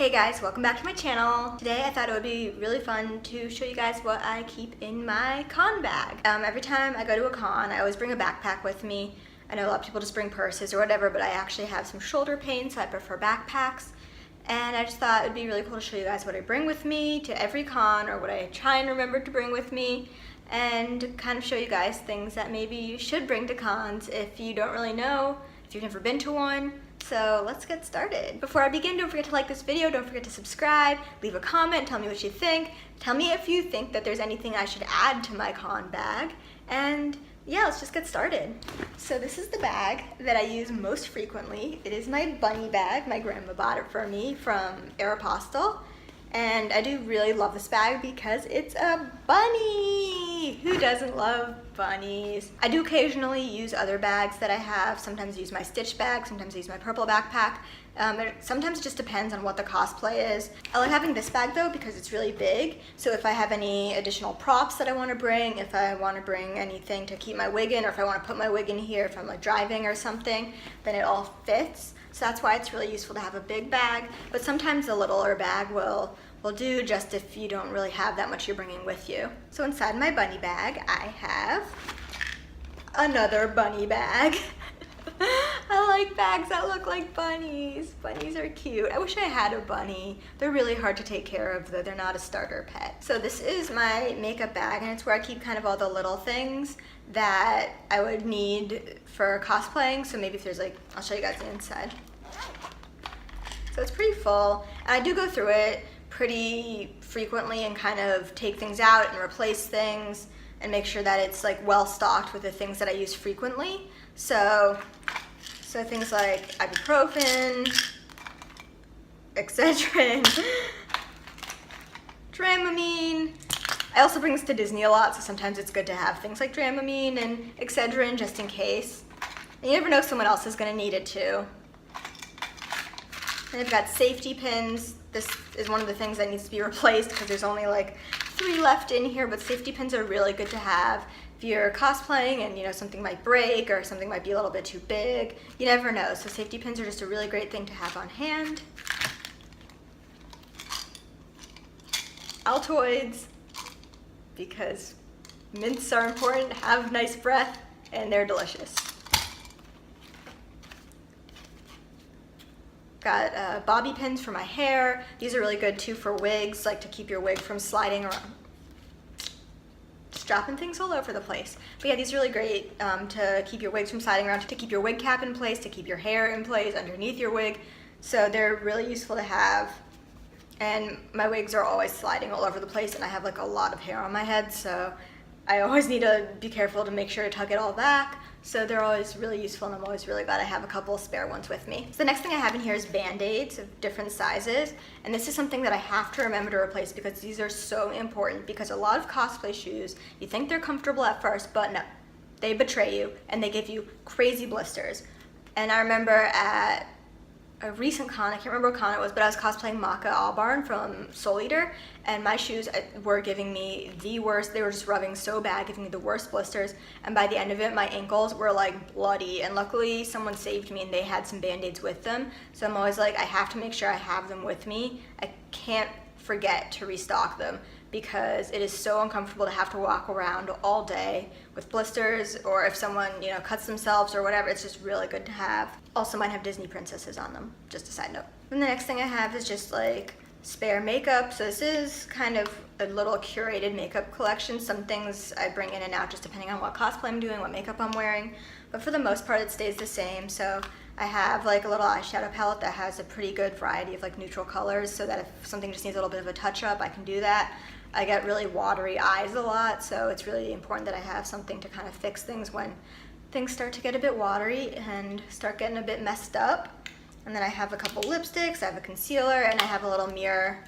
Hey guys, welcome back to my channel. Today I thought it would be really fun to show you guys what I keep in my con bag. Every time I go to a con, I always bring a backpack with me. I know a lot of people just bring purses or whatever, but I actually have some shoulder pain, so I prefer backpacks. And I just thought it would be really cool to show you guys what I bring with me to every con, or what I try and remember to bring with me, and kind of show you guys things that maybe you should bring to cons if you don't really know, if you've never been to one. So let's get started. Before I begin, don't forget to like this video, don't forget to subscribe, leave a comment, tell me what you think. Tell me if you think that there's anything I should add to my con bag. And yeah, let's just get started. So this is the bag that I use most frequently. It is my bunny bag. My grandma bought it for me from Aeropostale. And I do really love this bag because it's a bunny! Who doesn't love bunnies? I do occasionally use other bags that I have. Sometimes I use my Stitch bag, sometimes I use my purple backpack. Sometimes it just depends on what the cosplay is. I like having this bag though because it's really big. So if I have any additional props that I want to bring, if I want to bring anything to keep my wig in, or if I want to put my wig in here if I'm like driving or something, then it all fits. So that's why it's really useful to have a big bag, but sometimes a littler bag will do just if you don't really have that much you're bringing with you. So inside my bunny bag, I have another bunny bag. I like bags that look like bunnies. Bunnies are cute. I wish I had a bunny. They're really hard to take care of though. They're not a starter pet. So this is my makeup bag, and it's where I keep kind of all the little things that I would need for cosplaying. So maybe if there's like, I'll show you guys the inside. So it's pretty full, and I do go through it pretty frequently and kind of take things out and replace things and make sure that it's like well stocked with the things that I use frequently. So things like ibuprofen, Excedrin, Dramamine. I also bring this to Disney a lot, so sometimes it's good to have things like Dramamine and Excedrin just in case. And you never know, someone else is gonna need it too. And I've got safety pins. This is one of the things that needs to be replaced because there's only like 3 left in here, but safety pins are really good to have if you're cosplaying and you know something might break or something might be a little bit too big. You never know, so safety pins are just a really great thing to have on hand. Altoids, because mints are important, have nice breath, and they're delicious. Got bobby pins for my hair. These are really good too for wigs, like to keep your wig from sliding around. Just dropping things all over the place. But yeah, these are really great to keep your wigs from sliding around, to keep your wig cap in place, to keep your hair in place underneath your wig. So they're really useful to have. And my wigs are always sliding all over the place, and I have like a lot of hair on my head, so I always need to be careful to make sure to tuck it all back. So they're always really useful, and I'm always really glad I have a couple spare ones with me. So the next thing I have in here is Band-Aids of different sizes. And this is something that I have to remember to replace because these are so important, because a lot of cosplay shoes, you think they're comfortable at first, but no, they betray you and they give you crazy blisters. And I remember at a recent con, I can't remember what con it was, but I was cosplaying Maka Albarn from Soul Eater, and my shoes were giving me the worst. They were just rubbing so bad, giving me the worst blisters, and by the end of it, my ankles were like bloody, and luckily someone saved me and they had some Band-Aids with them. So I'm always like, I have to make sure I have them with me. I can't forget to restock them because it is so uncomfortable to have to walk around all day with blisters, or if someone, you know, cuts themselves or whatever, it's just really good to have. Also, mine have Disney princesses on them, just a side note. And the next thing I have is just like spare makeup. So this is kind of a little curated makeup collection. Some things I bring in and out just depending on what cosplay I'm doing, what makeup I'm wearing, but for the most part it stays the same. So I have like a little eyeshadow palette that has a pretty good variety of like neutral colors, so that if something just needs a little bit of a touch up, I can do that. I get really watery eyes a lot, so it's really important that I have something to kind of fix things when things start to get a bit watery and start getting a bit messed up. And then I have a couple lipsticks, I have a concealer, and I have a little mirror,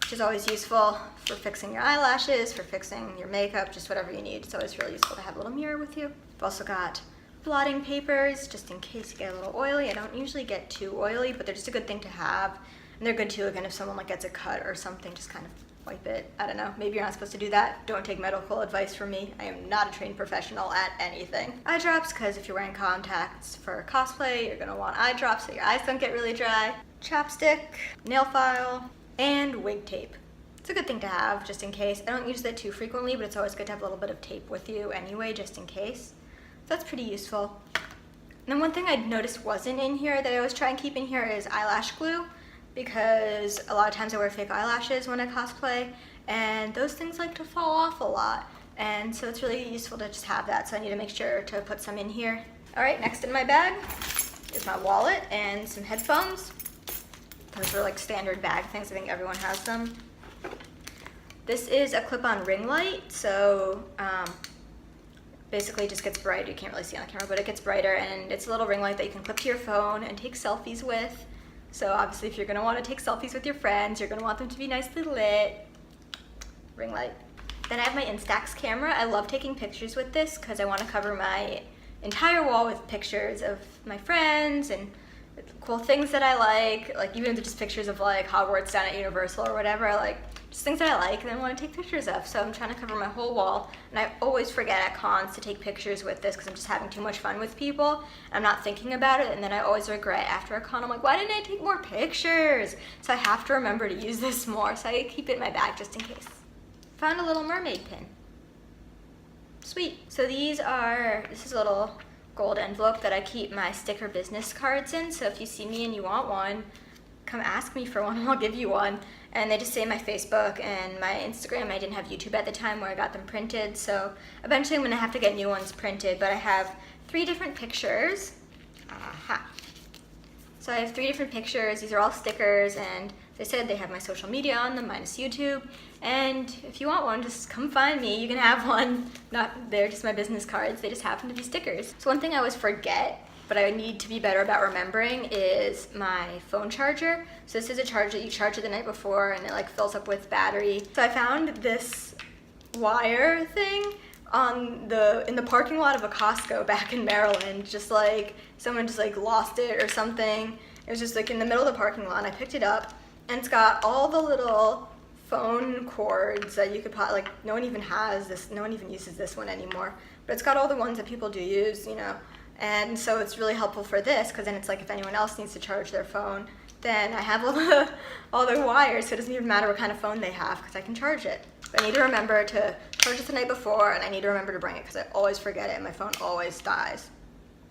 which is always useful for fixing your eyelashes, for fixing your makeup, just whatever you need. It's always really useful to have a little mirror with you. I've also got blotting papers, just in case you get a little oily. I don't usually get too oily, but they're just a good thing to have. And they're good too, again, if someone like gets a cut or something, just kind of wipe it. I don't know, maybe you're not supposed to do that. Don't take medical advice from me. I am not a trained professional at anything. Eye drops, because if you're wearing contacts for cosplay, you're gonna want eye drops so your eyes don't get really dry. chapstick, nail file, and wig tape. It's a good thing to have just in case. I don't use that too frequently, but it's always good to have a little bit of tape with you anyway, just in case. So that's pretty useful. And then one thing I noticed wasn't in here that I always try and keep in here is eyelash glue, because a lot of times I wear fake eyelashes when I cosplay, and those things like to fall off a lot. And so it's really useful to just have that, so I need to make sure to put some in here. All right, next in my bag is my wallet and some headphones. Those are like standard bag things, I think everyone has them. This is a clip-on ring light, so basically it just gets bright. You can't really see on the camera, but it gets brighter, and it's a little ring light that you can clip to your phone and take selfies with. So obviously if you're gonna wanna take selfies with your friends, you're gonna want them to be nicely lit. Ring light. Then I have my Instax camera. I love taking pictures with this because I wanna cover my entire wall with pictures of my friends and cool things that I like even if they're just pictures of like Hogwarts down at Universal or whatever, I like just things that I like and I want to take pictures of. So I'm trying to cover my whole wall, and I always forget at cons to take pictures with this because I'm just having too much fun with people. I'm not thinking about it, and then I always regret after a con. I'm like, why didn't I take more pictures? So I have to remember to use this more, so I keep it in my bag just in case. Found a little mermaid pin. Sweet. So this is a little gold envelope that I keep my sticker business cards in, so if you see me and you want one, come ask me for one and I'll give you one. And they just say my Facebook and my Instagram. I didn't have YouTube at the time where I got them printed, so eventually I'm gonna have to get new ones printed, but I have 3 different pictures. Aha. So I have 3 different pictures. These are all stickers, and they said they have my social media on them, minus YouTube. And if you want one, just come find me. You can have one. They're just my business cards. They just happen to be stickers. So one thing I always forget, but I need to be better about remembering, is my phone charger. So this is a charger that you charge it the night before, and it like fills up with battery. So I found this wire thing in the parking lot of a Costco back in Maryland. Just like someone just like lost it or something. It was just like in the middle of the parking lot, and I picked it up, and it's got all the little phone cords that you could put, like no one even has this, no one even uses this one anymore, but it's got all the ones that people do use, you know, and so it's really helpful for this, because then it's like if anyone else needs to charge their phone, then I have all the wires, so it doesn't even matter what kind of phone they have, because I can charge it. But I need to remember to charge it the night before, and I need to remember to bring it, because I always forget it, and my phone always dies,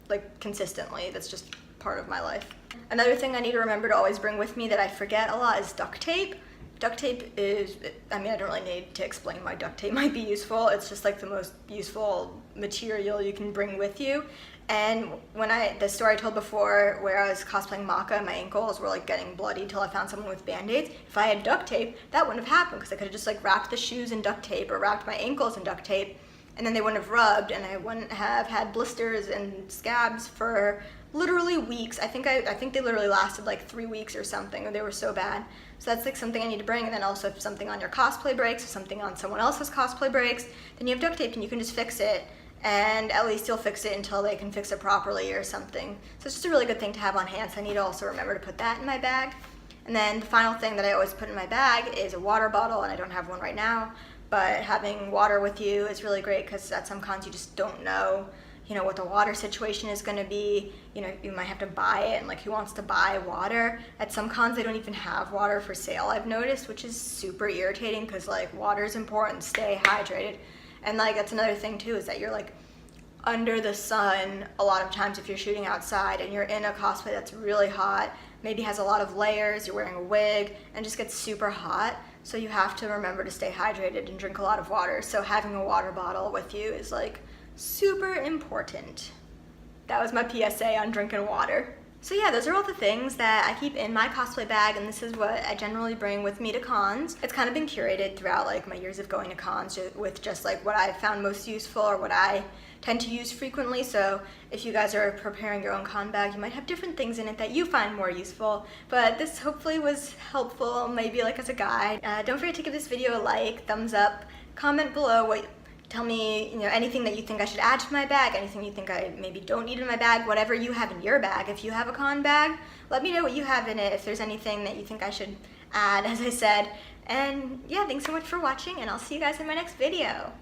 like consistently. That's just part of my life. Another thing I need to remember to always bring with me that I forget a lot is duct tape. Duct tape is, I mean, I don't really need to explain why duct tape might be useful. It's just like the most useful material you can bring with you. And when the story I told before where I was cosplaying Maka, my ankles were like getting bloody till I found someone with band-aids. If I had duct tape, that wouldn't have happened, because I could have just like wrapped the shoes in duct tape or wrapped my ankles in duct tape, and then they wouldn't have rubbed, and I wouldn't have had blisters and scabs for literally weeks. I think they literally lasted like 3 weeks or something, or they were so bad. So that's like something I need to bring. And then also if something on your cosplay breaks or something on someone else's cosplay breaks, then you have duct tape and you can just fix it, and at least you'll fix it until they can fix it properly or something. So it's just a really good thing to have on hand, so I need to also remember to put that in my bag. And then the final thing that I always put in my bag is a water bottle, and I don't have one right now, but having water with you is really great, because at some cons you just don't know, you know, what the water situation is going to be. You know, you might have to buy it, and like who wants to buy water? At some cons they don't even have water for sale, I've noticed, which is super irritating, because like water is important, stay hydrated. And like that's another thing too, is that you're like under the sun a lot of times if you're shooting outside and you're in a cosplay that's really hot, maybe has a lot of layers, you're wearing a wig, and just gets super hot. So you have to remember to stay hydrated and drink a lot of water. So having a water bottle with you is like super important. That was my PSA on drinking water. So yeah, those are all the things that I keep in my cosplay bag, and this is what I generally bring with me to cons. It's kind of been curated throughout like my years of going to cons with just like what I found most useful or what I tend to use frequently. So if you guys are preparing your own con bag, you might have different things in it that you find more useful, but this hopefully was helpful, maybe like as a guide. Don't forget to give this video a like, thumbs up, comment below tell me, you know, anything that you think I should add to my bag, anything you think I maybe don't need in my bag, whatever you have in your bag. If you have a con bag, let me know what you have in it, if there's anything that you think I should add, as I said. And yeah, thanks so much for watching, and I'll see you guys in my next video.